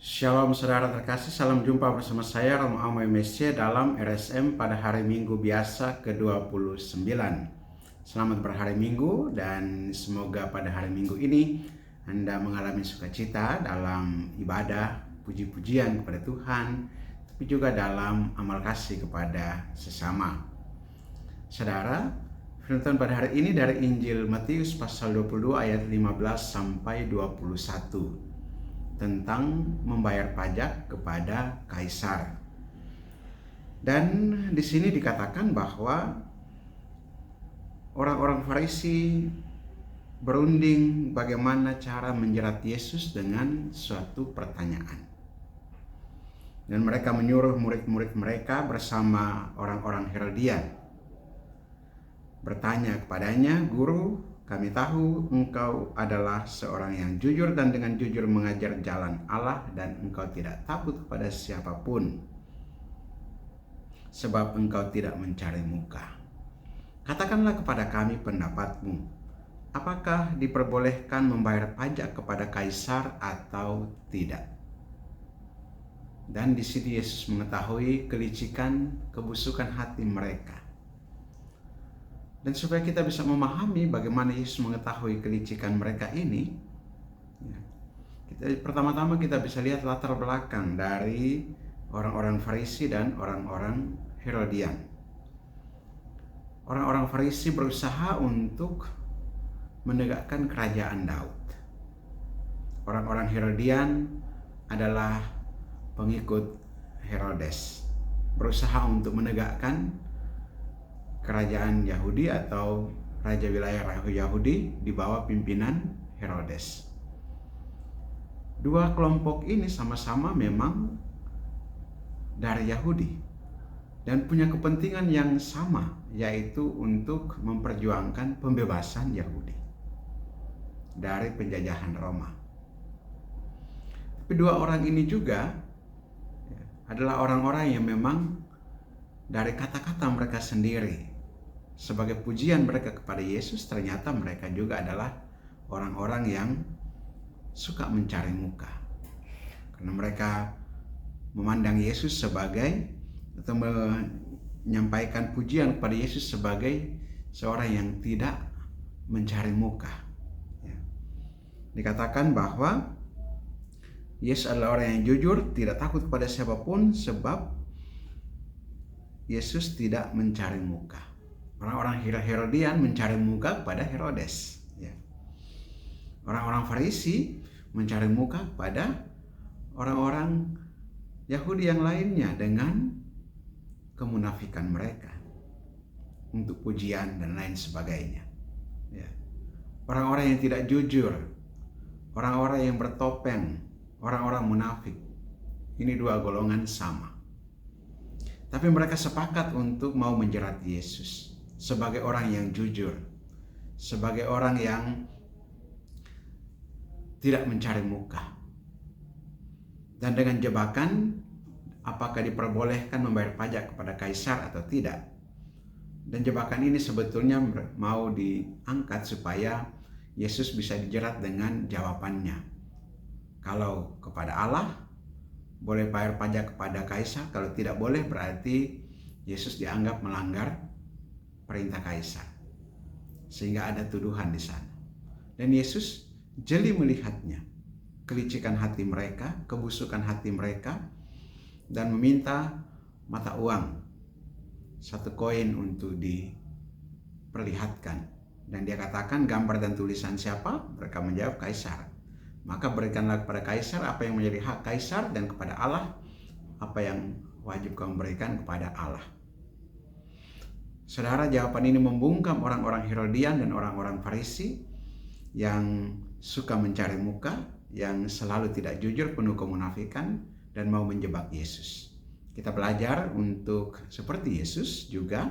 Shalom saudara terkasih, salam jumpa bersama saya Romo Amoy Mesye dalam RSM pada hari Minggu biasa ke-29. Selamat berhari Minggu dan semoga pada hari Minggu ini Anda mengalami sukacita dalam ibadah, puji-pujian kepada Tuhan, tapi juga dalam amal kasih kepada sesama. Saudara, firman pada hari ini dari Injil Matius pasal 22 ayat 15 sampai 21. Tentang membayar pajak kepada kaisar. Dan di sini dikatakan bahwa orang-orang Farisi berunding bagaimana cara menjerat Yesus dengan suatu pertanyaan. Dan mereka menyuruh murid-murid mereka bersama orang-orang Herodian bertanya kepadanya, "Guru, kami tahu engkau adalah seorang yang jujur dan dengan jujur mengajar jalan Allah dan engkau tidak takut kepada siapapun, sebab engkau tidak mencari muka. Katakanlah kepada kami pendapatmu, apakah diperbolehkan membayar pajak kepada kaisar atau tidak?" Dan di sini Yesus mengetahui kelicikan, kebusukan hati mereka. Dan supaya kita bisa memahami bagaimana Yesus mengetahui kelicikan mereka ini, pertama-tama kita bisa lihat latar belakang dari orang-orang Farisi dan orang-orang Herodian. Orang-orang Farisi berusaha untuk menegakkan kerajaan Daud. Orang-orang Herodian adalah pengikut Herodes, berusaha untuk menegakkan kerajaan Yahudi atau raja wilayah Yahudi di bawah pimpinan Herodes. Dua kelompok ini sama-sama memang dari Yahudi dan punya kepentingan yang sama, yaitu untuk memperjuangkan pembebasan Yahudi dari penjajahan Roma. Tapi dua orang ini juga adalah orang-orang yang memang dari kata-kata mereka sendiri sebagai pujian mereka kepada Yesus, ternyata mereka juga adalah orang-orang yang suka mencari muka. Karena mereka memandang Yesus sebagai, atau menyampaikan pujian kepada Yesus sebagai seorang yang tidak mencari muka. Dikatakan bahwa Yesus adalah orang yang jujur, tidak takut kepada siapapun, sebab Yesus tidak mencari muka. Orang-orang Herodian mencari muka kepada Herodes. Orang-orang Farisi mencari muka kepada orang-orang Yahudi yang lainnya dengan kemunafikan mereka untuk pujian dan lain sebagainya. Orang-orang yang tidak jujur, orang-orang yang bertopeng, orang-orang munafik. Ini dua golongan sama. Tapi mereka sepakat untuk mau menjerat Yesus sebagai orang yang jujur, sebagai orang yang tidak mencari muka. Dan dengan jebakan, apakah diperbolehkan membayar pajak kepada kaisar atau tidak? Dan jebakan ini sebetulnya mau diangkat supaya Yesus bisa dijerat dengan jawabannya. Kalau kepada Allah, boleh bayar pajak kepada kaisar. Kalau tidak boleh, berarti Yesus dianggap melanggar perintah kaisar, sehingga ada tuduhan di sana. Dan Yesus jeli melihatnya, kelicikan hati mereka, kebusukan hati mereka, dan meminta mata uang, 1 koin untuk diperlihatkan. Dan dia katakan, gambar dan tulisan siapa? Mereka menjawab, kaisar. Maka berikanlah kepada kaisar apa yang menjadi hak kaisar, dan kepada Allah apa yang wajib kamu berikan kepada Allah. Saudara, jawaban ini membungkam orang-orang Herodian dan orang-orang Farisi yang suka mencari muka, yang selalu tidak jujur, penuh kemunafikan, dan mau menjebak Yesus. Kita belajar untuk seperti Yesus juga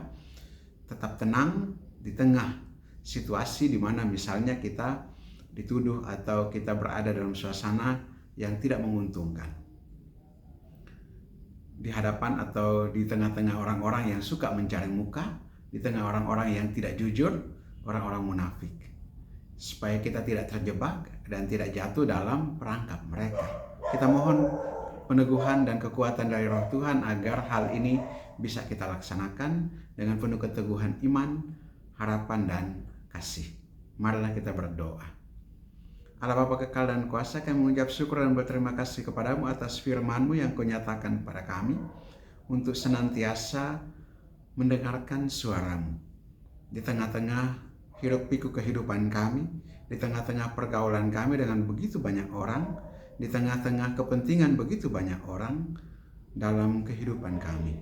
tetap tenang di tengah situasi di mana misalnya kita dituduh atau kita berada dalam suasana yang tidak menguntungkan. Di hadapan atau di tengah-tengah orang-orang yang suka mencari muka, di tengah orang-orang yang tidak jujur, orang-orang munafik. Supaya kita tidak terjebak dan tidak jatuh dalam perangkap mereka. Kita mohon peneguhan dan kekuatan dari Roh Tuhan agar hal ini bisa kita laksanakan dengan penuh keteguhan iman, harapan, dan kasih. Marilah kita berdoa. Allah Bapa kekal dan kuasa, kami mengucap syukur dan berterima kasih kepadamu atas firman-Mu yang Kau nyatakan kepada kami untuk senantiasa mendengarkan suara-Mu di tengah-tengah hiruk pikuk kehidupan kami, di tengah-tengah pergaulan kami dengan begitu banyak orang, di tengah-tengah kepentingan begitu banyak orang dalam kehidupan kami.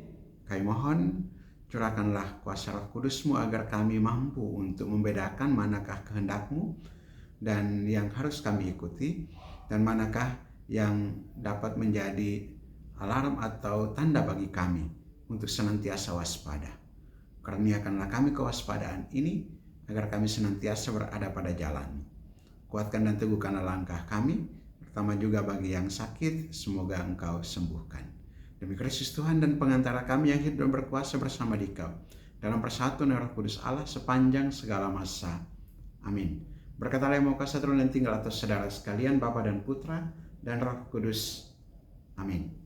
Kami mohon curahkanlah kuasa Roh Kudus-Mu agar kami mampu untuk membedakan manakah kehendak-Mu dan yang harus kami ikuti, dan manakah yang dapat menjadi alarm atau tanda bagi kami untuk senantiasa waspada. Karuniakanlah kami kewaspadaan ini agar kami senantiasa berada pada jalan-Mu. Kuatkan dan teguhkanlah langkah kami, terutama juga bagi yang sakit, semoga Engkau sembuhkan. Demi Kristus Tuhan dan pengantara kami yang hidup dan berkuasa bersama Dikau dalam persatuan Roh Kudus Allah sepanjang segala masa. Amin. Berkat Allah yang Maha Kuasa turun dan tinggal atas saudara sekalian, Bapa dan Putra dan Roh Kudus. Amin.